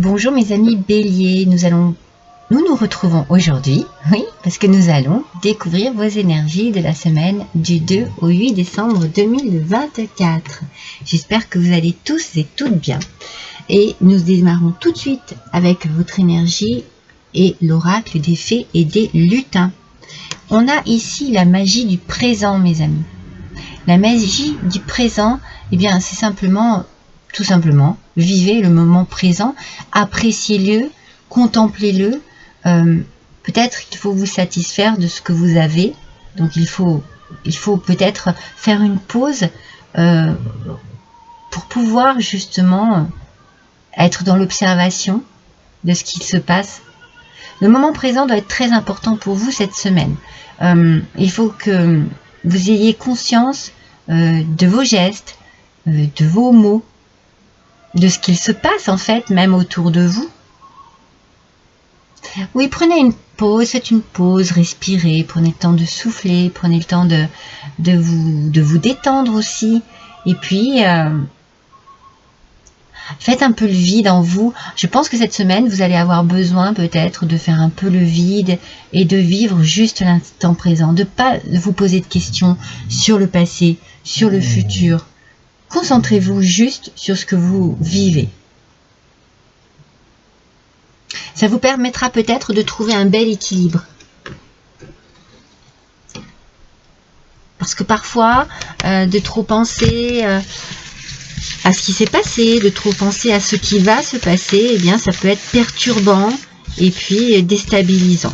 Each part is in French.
Bonjour mes amis Bélier, nous nous retrouvons aujourd'hui, oui, parce que nous allons découvrir vos énergies de la semaine du 2 au 8 décembre 2024. J'espère que vous allez tous et toutes bien. Et nous démarrons tout de suite avec votre énergie et l'oracle des fées et des lutins. On a ici la magie du présent, mes amis. La magie du présent, eh bien, c'est simplement, tout simplement, vivez le moment présent, appréciez-le, contemplez-le. Peut-être qu'il faut vous satisfaire de ce que vous avez. Donc, il faut peut-être faire une pause pour pouvoir justement être dans l'observation de ce qui se passe. Le moment présent doit être très important pour vous cette semaine. Il faut que vous ayez conscience de vos gestes, de vos mots, de ce qu'il se passe en fait, même autour de vous. Oui, prenez une pause, faites une pause, respirez, prenez le temps de souffler, prenez le temps de vous détendre aussi. Et puis, faites un peu le vide en vous. Je pense que cette semaine, vous allez avoir besoin peut-être de faire un peu le vide et de vivre juste l'instant présent, de ne pas vous poser de questions sur le passé, sur le futur. Concentrez-vous juste sur ce que vous vivez. Ça vous permettra peut-être de trouver un bel équilibre. Parce que parfois, de trop penser à ce qui s'est passé, de trop penser à ce qui va se passer, eh bien, ça peut être perturbant et puis déstabilisant.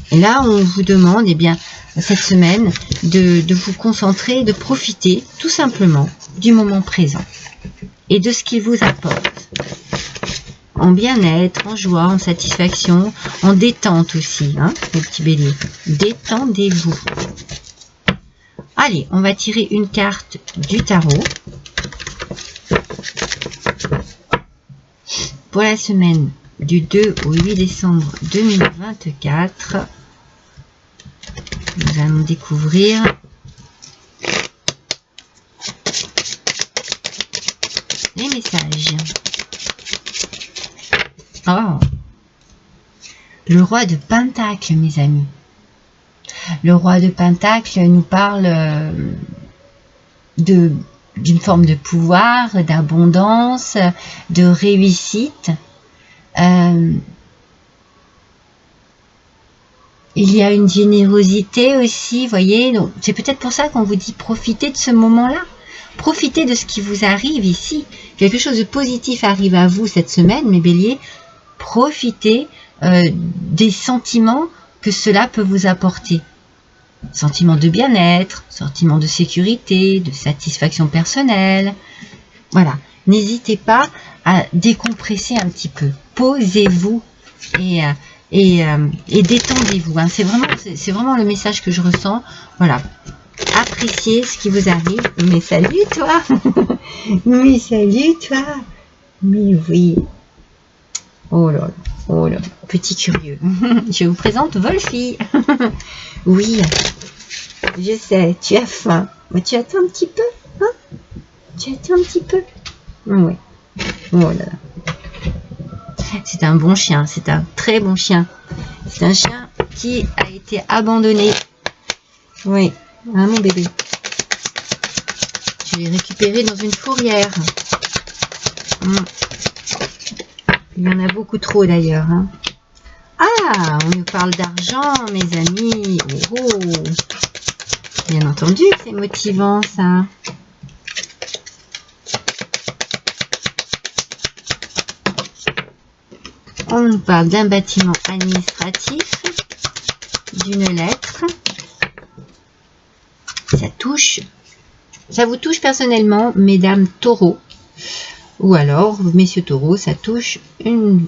Et là, on vous demande, eh bien, cette semaine, de vous concentrer, de profiter tout simplement du moment présent et de ce qu'il vous apporte. En bien-être, en joie, en satisfaction, en détente aussi, hein, les petits béliers. Détendez-vous. Allez, on va tirer une carte du tarot. Pour la semaine du 2 au 8 décembre 2024, nous allons découvrir les messages. Oh, le roi de Pentacle, mes amis. Le roi de Pentacle nous parle d'une forme de pouvoir, d'abondance, de réussite. Il y a une générosité aussi, voyez. Donc c'est peut-être pour ça qu'on vous dit profitez de ce moment-là. Profitez de ce qui vous arrive ici. Quelque chose de positif arrive à vous cette semaine, mes béliers. Profitez des sentiments que cela peut vous apporter. Sentiment de bien-être, sentiment de sécurité, de satisfaction personnelle. Voilà. N'hésitez pas à décompresser un petit peu. Posez-vous et détendez-vous. Hein. C'est vraiment le message que je ressens. Voilà. Appréciez ce qui vous arrive. Mais salut toi. Mais salut toi. Mais oui. Oh là là, petit curieux. Je vous présente Wolfie. Oui, je sais, tu as faim. Mais tu attends un petit peu, hein? Tu attends un petit peu. Oui. Oh là là. C'est un bon chien, c'est un très bon chien. C'est un chien qui a été abandonné. Oui, hein, mon bébé. Je l'ai récupéré dans une fourrière. Il y en a beaucoup trop d'ailleurs. Hein. Ah, on nous parle d'argent, mes amis. Oh, bien entendu, c'est motivant ça. On nous parle d'un bâtiment administratif, d'une lettre. Ça vous touche personnellement, mesdames taureaux. Ou alors, messieurs taureaux, ça touche une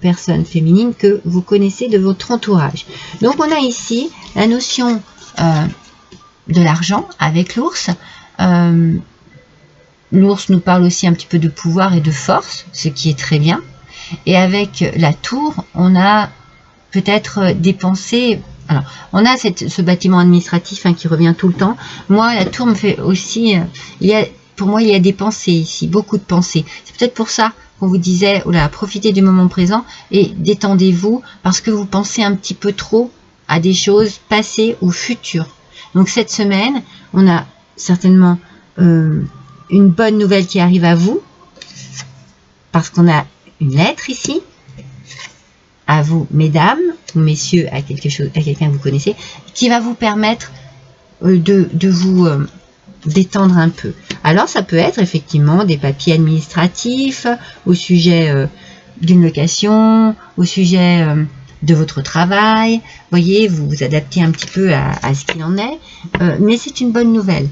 personne féminine que vous connaissez de votre entourage. Donc, on a ici la notion de l'argent avec l'ours. L'ours nous parle aussi un petit peu de pouvoir et de force, ce qui est très bien. Et avec la tour, on a peut-être dépensé... Alors, on a ce bâtiment administratif qui revient tout le temps. Moi, la tour me fait aussi... pour moi, il y a des pensées ici, beaucoup de pensées. C'est peut-être pour ça qu'on vous disait, oh là, profitez du moment présent et détendez-vous parce que vous pensez un petit peu trop à des choses passées ou futures. Donc cette semaine, on a certainement une bonne nouvelle qui arrive à vous parce qu'on a une lettre ici à vous, mesdames ou messieurs, à quelqu'un que vous connaissez, qui va vous permettre de vous détendre un peu. Alors ça peut être effectivement des papiers administratifs au sujet d'une location, au sujet de votre travail. Vous voyez, vous vous adaptez un petit peu à ce qu'il en est, mais c'est une bonne nouvelle.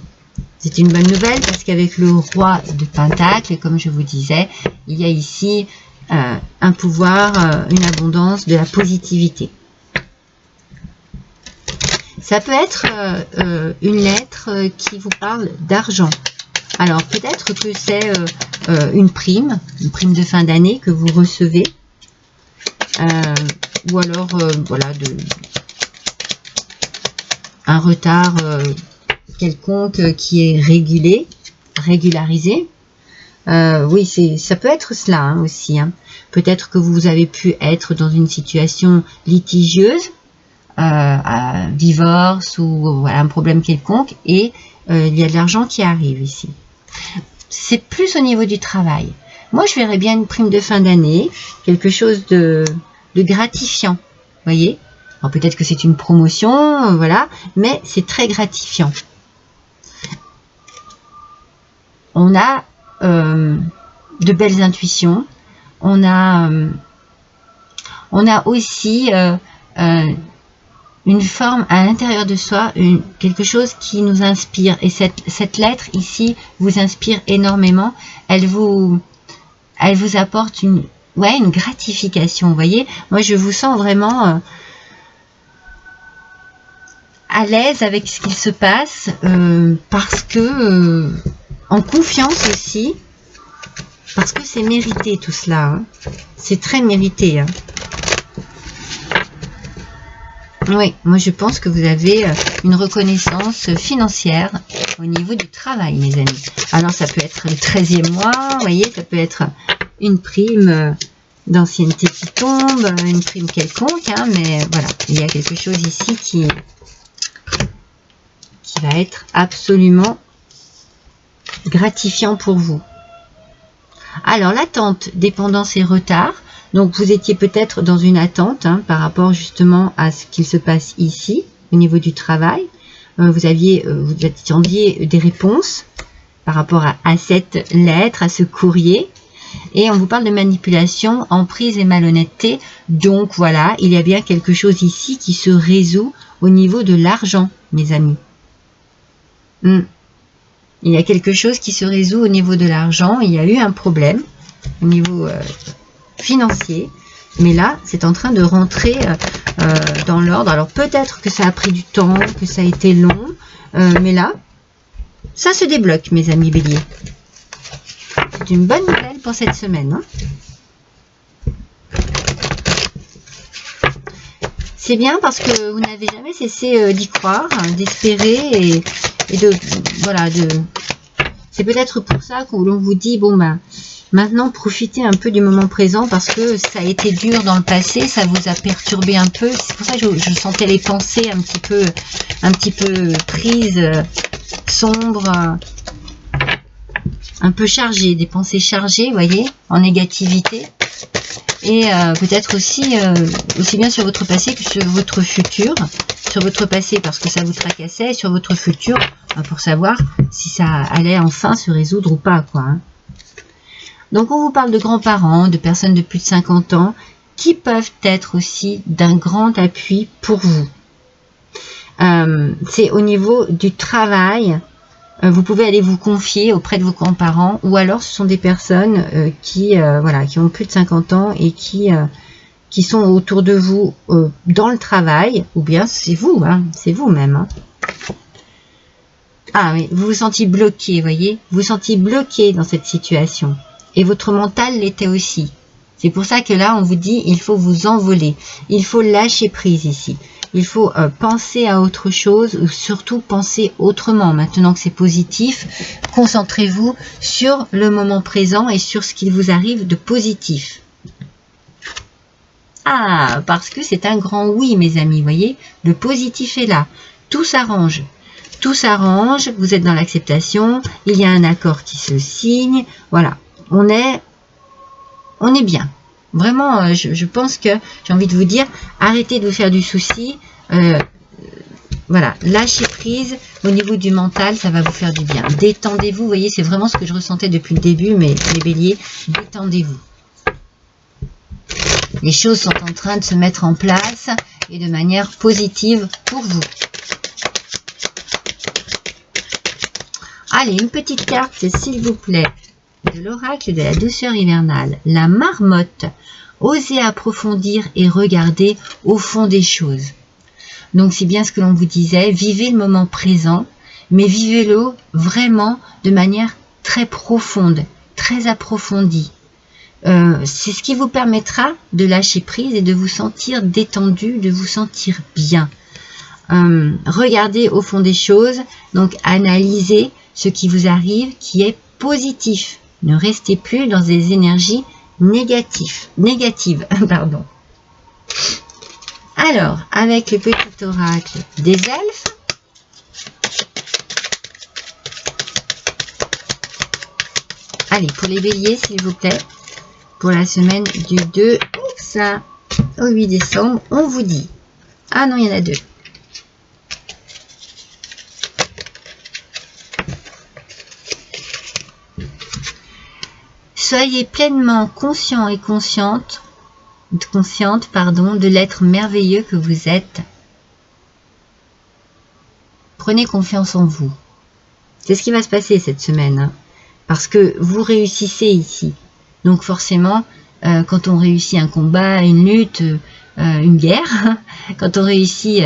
C'est une bonne nouvelle parce qu'avec le roi de Pentacle, comme je vous disais, il y a ici un pouvoir, une abondance, de la positivité. Ça peut être une lettre qui vous parle d'argent. Alors peut-être que c'est une prime de fin d'année que vous recevez, ou alors voilà, un retard quelconque qui est régularisé. Oui, ça peut être cela hein, aussi. Hein. Peut-être que vous avez pu être dans une situation litigieuse, divorce ou voilà, un problème quelconque, et il y a de l'argent qui arrive ici. C'est plus au niveau du travail. Moi, je verrais bien une prime de fin d'année, quelque chose de gratifiant, voyez. Alors peut-être que c'est une promotion, voilà, mais c'est très gratifiant. On a de belles intuitions. On a aussi une forme à l'intérieur de soi, quelque chose qui nous inspire. Et cette lettre ici vous inspire énormément. Elle vous apporte une gratification. Vous voyez, moi je vous sens vraiment à l'aise avec ce qui se passe parce que en confiance aussi, parce que c'est mérité tout cela. Hein. C'est très mérité. Hein. Oui, moi je pense que vous avez une reconnaissance financière au niveau du travail, mes amis. Alors ça peut être le 13e mois, vous voyez, ça peut être une prime d'ancienneté qui tombe, une prime quelconque, hein, mais voilà, il y a quelque chose ici qui va être absolument gratifiant pour vous. Alors l'attente, dépendance et retard. Donc vous étiez peut-être dans une attente hein, par rapport justement à ce qu'il se passe ici au niveau du travail. Vous attendiez des réponses par rapport à cette lettre, à ce courrier. Et on vous parle de manipulation, emprise et malhonnêteté. Donc voilà, il y a bien quelque chose ici qui se résout au niveau de l'argent, mes amis. Il y a quelque chose qui se résout au niveau de l'argent. Il y a eu un problème au niveau financier. Mais là, c'est en train de rentrer dans l'ordre. Alors peut-être que ça a pris du temps, que ça a été long. Mais là, ça se débloque, mes amis béliers. C'est une bonne nouvelle pour cette semaine. Hein. C'est bien parce que vous n'avez jamais cessé d'y croire, d'espérer et de voilà, c'est peut-être pour ça qu'on vous dit bon ben maintenant profitez un peu du moment présent parce que ça a été dur dans le passé, ça vous a perturbé un peu. C'est pour ça que je sentais les pensées un petit peu prises, sombres, un peu chargées, des pensées chargées, vous voyez, en négativité. Et peut-être aussi bien sur votre passé que sur votre futur. Sur votre passé parce que ça vous tracassait, et sur votre futur pour savoir si ça allait enfin se résoudre ou pas, quoi. Hein. Donc on vous parle de grands-parents, de personnes de plus de 50 ans qui peuvent être aussi d'un grand appui pour vous. C'est au niveau du travail. Vous pouvez aller vous confier auprès de vos grands-parents ou alors ce sont des personnes qui ont plus de 50 ans et qui sont autour de vous dans le travail, ou bien c'est vous, hein, c'est vous-même. Hein. Ah oui, vous vous sentiez bloqué, voyez, vous vous sentiez bloqué dans cette situation. Et votre mental l'était aussi. C'est pour ça que là, on vous dit, il faut vous envoler. Il faut lâcher prise ici. il faut penser à autre chose ou surtout penser autrement. Maintenant que c'est positif, concentrez-vous sur le moment présent et sur ce qu'il vous arrive de positif. Ah, parce que c'est un grand oui, mes amis, voyez, le positif est là. Tout s'arrange. Tout s'arrange, vous êtes dans l'acceptation, il y a un accord qui se signe, voilà, on est bien. Vraiment, je pense que j'ai envie de vous dire, arrêtez de vous faire du souci, voilà, lâchez prise au niveau du mental, ça va vous faire du bien. Détendez-vous, vous voyez, c'est vraiment ce que je ressentais depuis le début, mais les béliers, détendez-vous. Les choses sont en train de se mettre en place et de manière positive pour vous. Allez, une petite carte, s'il vous plaît, de l'oracle de la douceur hivernale. La marmotte. Osez approfondir et regarder au fond des choses. Donc, c'est bien ce que l'on vous disait. Vivez le moment présent, mais vivez-le vraiment de manière très profonde, très approfondie. C'est ce qui vous permettra de lâcher prise et de vous sentir détendu, de vous sentir bien. Regardez au fond des choses, donc analysez ce qui vous arrive qui est positif. Ne restez plus dans des énergies négatives. Pardon. Alors, avec le petit oracle des elfes, allez, pour les béliers, s'il vous plaît, pour la semaine du 2 au 8 décembre, on vous dit, ah non, il y en a deux. Soyez pleinement conscient et consciente de l'être merveilleux que vous êtes. Prenez confiance en vous. C'est ce qui va se passer cette semaine, hein, parce que vous réussissez ici. Donc forcément, quand on réussit un combat, une lutte, une guerre, quand on réussit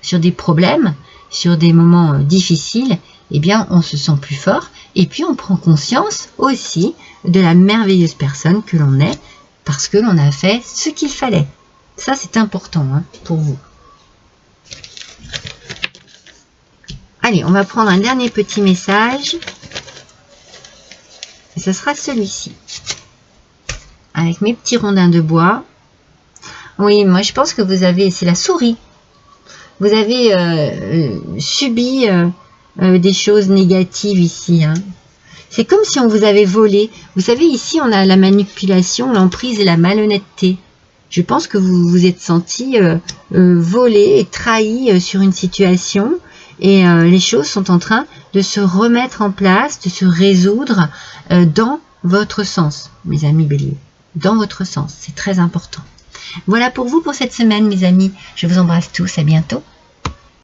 sur des problèmes, sur des moments difficiles, eh bien on se sent plus fort et puis on prend conscience aussi de la merveilleuse personne que l'on est parce que l'on a fait ce qu'il fallait. Ça c'est important, hein, pour vous. Allez, on va prendre un dernier petit message et ce sera celui-ci. Avec mes petits rondins de bois. Oui, moi je pense que vous avez, c'est la souris. Vous avez subi des choses négatives ici, hein. C'est comme si on vous avait volé. Vous savez, ici, on a la manipulation, l'emprise et la malhonnêteté. Je pense que vous vous êtes senti volé et trahi sur une situation. Et les choses sont en train de se remettre en place, de se résoudre dans votre sens, mes amis béliers. Dans votre sens, c'est très important. Voilà pour vous pour cette semaine, mes amis. Je vous embrasse tous, à bientôt.